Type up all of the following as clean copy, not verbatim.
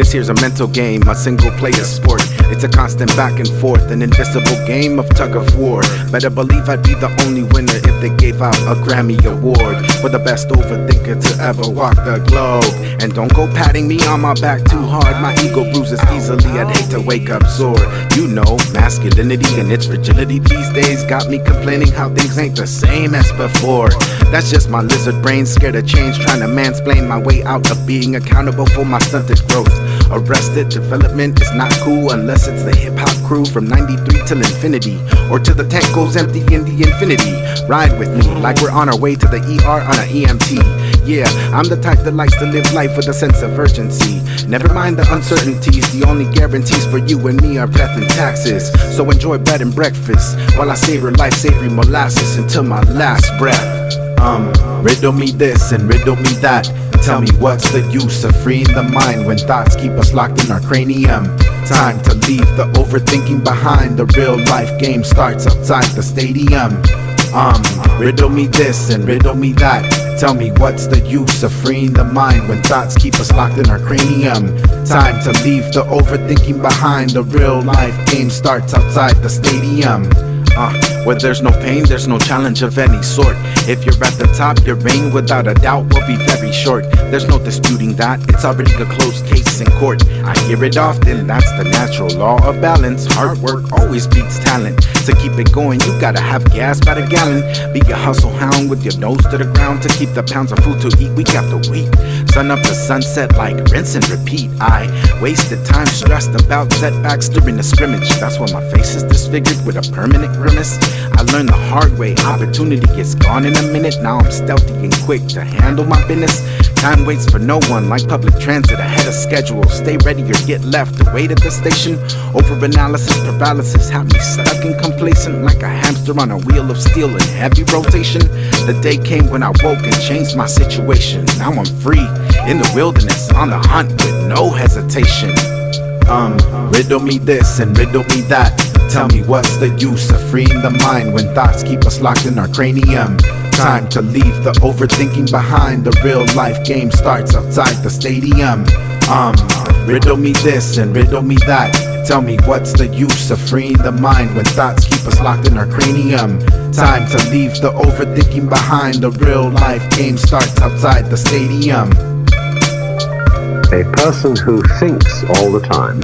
This here's a mental game, a single player sport. It's a constant back and forth, an invisible game of tug of war. Better believe I'd be the only winner if they gave out a Grammy Award for the best overthinker to ever walk the globe. And don't go patting me on my back too hard, my ego bruises easily, I'd hate to wake up sore. You know, masculinity and its fragility these days got me complaining how things ain't the same as before. That's just my lizard brain scared of change, trying to mansplain my way out of being accountable for my stunted growth. Arrested development is not cool unless it's the hip-hop crew from 93 till infinity, or till the tank goes empty in the infinity. Ride with me like we're on our way to the ER on an EMT. Yeah, I'm the type that likes to live life with a sense of urgency. Never mind the uncertainties, the only guarantees for you and me are breath and taxes. So enjoy bed and breakfast while I savor life savory molasses until my last breath. Riddle me this and riddle me that. Tell me what's the use of freeing the mind when thoughts keep us locked in our cranium. Time to leave the overthinking behind. The real life game starts outside the stadium. Riddle me this and riddle me that. Tell me what's the use of freeing the mind when thoughts keep us locked in our cranium. Time to leave the overthinking behind. The real life game starts outside the stadium. Where there's no pain, there's no challenge of any sort. If you're at the top, your reign without a doubt will be very short. There's no disputing that, it's already a closed case in court. I hear it often, that's the natural law of balance. Hard work always beats talent. To keep it going, you gotta have gas by the gallon. Be a hustle hound with your nose to the ground to keep the pounds of food to eat week after week. Sun up to sunset like rinse and repeat. I wasted time stressed about setbacks during the scrimmage. That's why my face is disfigured with a permanent grimace. I learned the hard way, opportunity gets gone in a minute. Now I'm stealthy and quick to handle my business. Time waits for no one, like public transit ahead of schedule. Stay ready or get left to wait at the station. Overanalysis, paralysis have me stuck and complacent, like a hamster on a wheel of steel in heavy rotation. The day came when I woke and changed my situation. Now I'm free, in the wilderness, on the hunt with no hesitation. Riddle me this and riddle me that. Tell me what's the use of freeing the mind when thoughts keep us locked in our cranium. Time to leave the overthinking behind. The real life game starts outside the stadium. Riddle me this and riddle me that. Tell me what's the use of freeing the mind when thoughts keep us locked in our cranium. Time to leave the overthinking behind. The real life game starts outside the stadium. A person who thinks all the time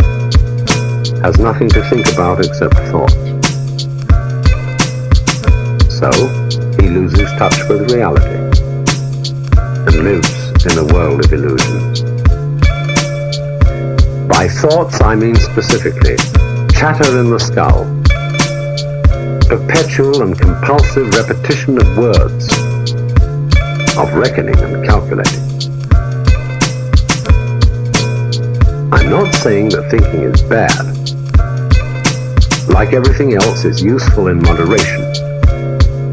has nothing to think about except thoughts. So, he loses touch with reality and lives in a world of illusions. By thoughts, I mean specifically chatter in the skull, perpetual and compulsive repetition of words, of reckoning and calculating. I'm not saying that thinking is bad. Like everything else, is useful in moderation.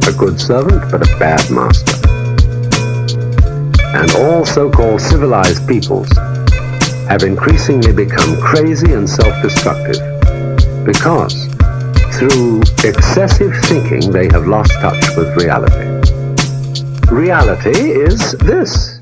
A good servant, but a bad master. And all so-called civilized peoples have increasingly become crazy and self-destructive because through excessive thinking they have lost touch with reality. Reality is this.